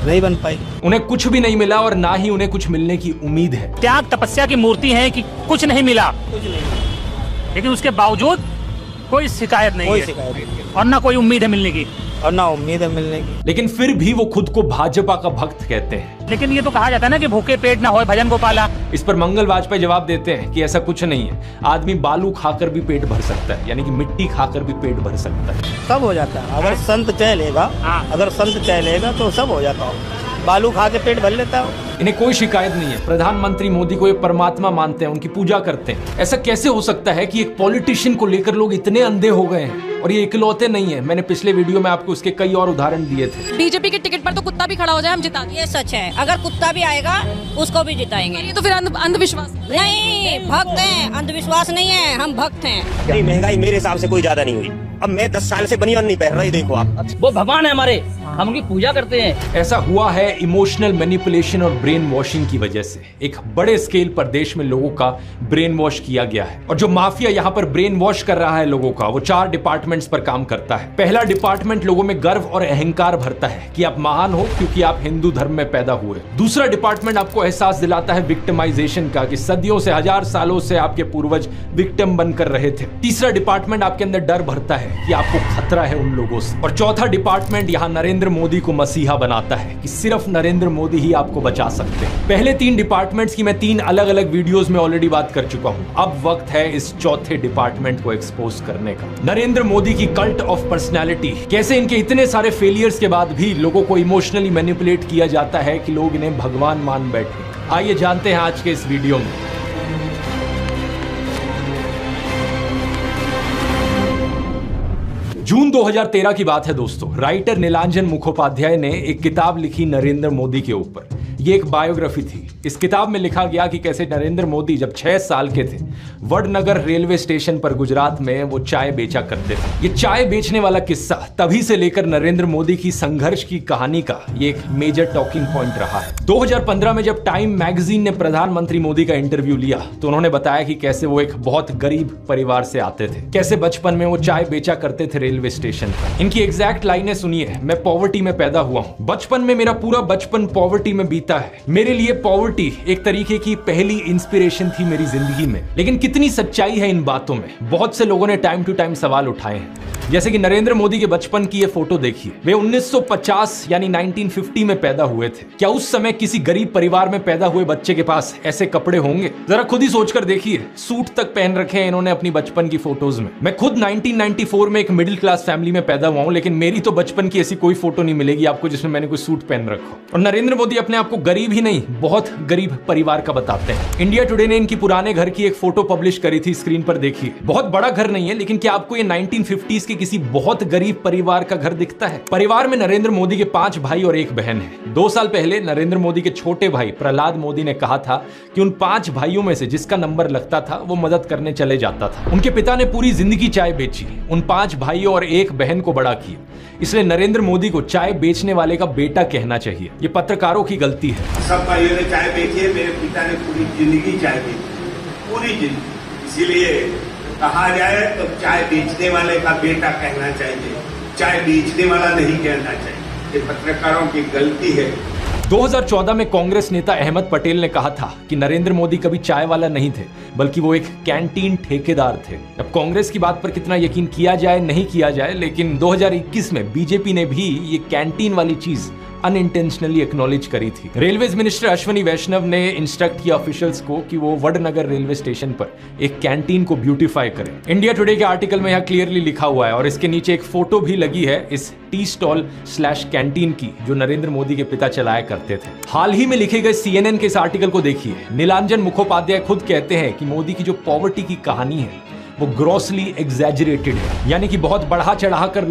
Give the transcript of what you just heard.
नहीं बन पाई। उन्हें कुछ भी नहीं मिला और ना ही उन्हें कुछ मिलने की उम्मीद है। त्याग तपस्या की मूर्ति है कि कुछ नहीं मिला, लेकिन उसके बावजूद कोई शिकायत नहीं है और ना कोई उम्मीद है मिलने की, और ना उम्मीद है मिलने की। लेकिन फिर भी वो खुद को भाजपा का भक्त कहते हैं। लेकिन ये तो कहा जाता है ना कि भूखे पेट ना होए भजन गोपाला। इस पर मंगल वाजपेयी जवाब देते हैं कि ऐसा कुछ नहीं है, आदमी बालू खाकर भी पेट भर सकता है, यानी कि मिट्टी खाकर भी पेट भर सकता है। सब हो जाता है अगर संत चाह लेगा। अगर संत चाह लेगा तो सब हो जाता है। बालू खा के पेट भर लेता है। इन्हें कोई शिकायत नहीं है। प्रधानमंत्री मोदी को एक परमात्मा मानते हैं, उनकी पूजा करते हैं। ऐसा कैसे हो सकता है कि एक पॉलिटिशियन को लेकर लोग इतने अंधे हो गए हैं? और ये इकलौते नहीं है, मैंने पिछले वीडियो में आपको उसके कई और उदाहरण दिए थे। बीजेपी के टिकट पर तो कुत्ता भी खड़ा हो जाए हम जिता देंगे। ये सच है, अगर कुत्ता भी आएगा उसको भी जिताएंगे। ये तो फिर अंधविश्वास नहीं, भक्त हैं, अंधविश्वास नहीं है, हम भक्त हैं। महंगाई मेरे हिसाब से कोई ज्यादा नहीं हुई। अब मैं 10 साल से बनियान नहीं पहन रहा, देखो आप। वो भगवान है हमारे, हम उनकी पूजा करते हैं। ऐसा हुआ है इमोशनल मैनिपुलेशन और ब्रेन वॉशिंग की वजह से। एक बड़े स्केल पर देश में लोगों का ब्रेन वॉश किया गया है, और जो माफिया यहाँ पर ब्रेन वॉश कर रहा है लोगों का, वो 4 डिपार्टमेंट्स पर काम करता है। पहला डिपार्टमेंट लोगों में गर्व और अहंकार भरता है कि आप महान हो क्योंकि आप हिंदू धर्म में पैदा हुए। दूसरा डिपार्टमेंट आपको एहसास दिलाता है विक्टिमाइजेशन का, कि सदियों से, 1000 सालों से आपके पूर्वज विक्टिम बनकर रहे थे। तीसरा डिपार्टमेंट आपके अंदर डर भरता है कि आपको खतरा है उन लोगों से। और चौथा डिपार्टमेंट यहाँ नरेंद्र मोदी को मसीहा बनाता है कि सिर्फ नरेंद्र मोदी ही आपको बचा सकते हैं। पहले 3 डिपार्टमेंट्स की मैं 3 अलग अलग वीडियोस में ऑलरेडी बात कर चुका हूं। अब वक्त है इस चौथे डिपार्टमेंट को एक्सपोज करने का। नरेंद्र मोदी की कल्ट ऑफ पर्सनैलिटी, कैसे इनके इतने सारे फेलियर्स के बाद भी लोगों को इमोशनली मैनिपुलेट किया जाता है कि लोग इन्हें भगवान मान बैठे। आइए जानते हैं आज के इस वीडियो में। जून 2013 की बात है दोस्तों। राइटर नीलांजन मुखोपाध्याय ने एक किताब लिखी नरेंद्र मोदी के ऊपर। ये एक बायोग्राफी थी। इस किताब में लिखा गया कि कैसे नरेंद्र मोदी जब 6 साल के थे, वडनगर रेलवे स्टेशन पर गुजरात में वो चाय बेचा करते थे। ये चाय बेचने वाला किस्सा तभी से लेकर नरेंद्र मोदी की संघर्ष की कहानी का ये एक मेजर टॉकिंग पॉइंट रहा है। 2015 में जब टाइम मैगजीन ने प्रधानमंत्री मोदी का इंटरव्यू लिया तो उन्होंने बताया कि कैसे वो एक बहुत गरीब परिवार से आते थे, कैसे बचपन में वो चाय बेचा करते थे रेलवे स्टेशन पर। इनकी एग्जैक्ट लाइनें सुनिए। मैं पॉवर्टी में पैदा हुआ हूं, बचपन में मेरा पूरा बचपन पॉवर्टी में बीता है। मेरे लिए पॉवर्टी एक तरीके की पहली इंस्पिरेशन थी मेरी जिंदगी में। लेकिन कितनी सच्चाई है इन बातों में? बहुत से लोगों ने टाइम टू टाइम सवाल उठाए हैं, जैसे कि नरेंद्र मोदी के बचपन की ये फोटो देखिए। वे 1950 यानी 1950 में पैदा हुए थे। क्या उस समय किसी गरीब परिवार में पैदा हुए बच्चे के पास ऐसे कपड़े होंगे? जरा खुद ही सोचकर देखिए। सूट तक पहन रखे हैं इन्होंने अपनी बचपन की फोटोज में। मैं खुद 1994 में एक मिडिल क्लास फैमिली में पैदा हुआ हूं, लेकिन मेरी तो बचपन की ऐसी कोई फोटो नहीं मिलेगी आपको जिसमें मैंने कोई सूट पहन रखा हो। और नरेंद्र मोदी अपने आप को गरीब ही नहीं, बहुत गरीब परिवार का बताते हैं। इंडिया टुडे ने इनकी पुराने घर की एक फोटो पब्लिश करी थी, स्क्रीन पर देखिए। बहुत बड़ा घर नहीं है, लेकिन क्या आपको ये 1950s के किसी बहुत गरीब परिवार का घर दिखता है? परिवार में नरेंद्र मोदी के 5 भाई और 1 बहन है। 2 साल पहले नरेंद्र मोदी के छोटे भाई प्रहलाद मोदी ने कहा था कि उन 5 भाइयों में से जिसका नंबर लगता था वो मदद करने चले जाता था। उनके पिता ने पूरी जिंदगी चाय बेची, उन 5 भाइयों और 1 बहन को बड़ा किया। इसलिए नरेंद्र मोदी को चाय बेचने वाले का बेटा कहना चाहिए। ये पत्रकारों की गलती है। सब भाइयों ने चाय बेची है, मेरे पिता ने पूरी जिंदगी चाय बेची, पूरी जिंदगी। इसीलिए कहा जाए तो चाय बेचने वाले का बेटा कहना चाहिए, चाय बेचने वाला नहीं कहना चाहिए। ये पत्रकारों की गलती है। 2014 में कांग्रेस नेता अहमद पटेल ने कहा था कि नरेंद्र मोदी कभी चाय वाला नहीं थे, बल्कि वो एक कैंटीन ठेकेदार थे। अब कांग्रेस की बात पर कितना यकीन किया जाए नहीं किया जाए, लेकिन 2021 में बीजेपी ने भी ये कैंटीन वाली चीज अनइंटेंशनली एक्नॉलेज करी थी। रेलवेज मिनिस्टर अश्विनी वैष्णव ने इंस्ट्रक्ट किया ऑफिशियल्स को कि वो वडनगर रेलवे स्टेशन पर एक कैंटीन को ब्यूटीफाई करें। इंडिया टुडे के आर्टिकल में यहाँ क्लियरली लिखा हुआ है, और इसके नीचे एक फोटो भी लगी है इस टी स्टॉल / कैंटीन की जो नरेंद्र मोदी के पिता चलाया करते थे। हाल ही में लिखे गए CNN के इस आर्टिकल को देखिए। नीलांजन मुखोपाध्याय खुद कहते हैं कि मोदी की जो पॉवर्टी की कहानी है वो ग्रॉसली एग्जैजरेटेड है, यानी कि बहुत बढ़ा चढ़ा कर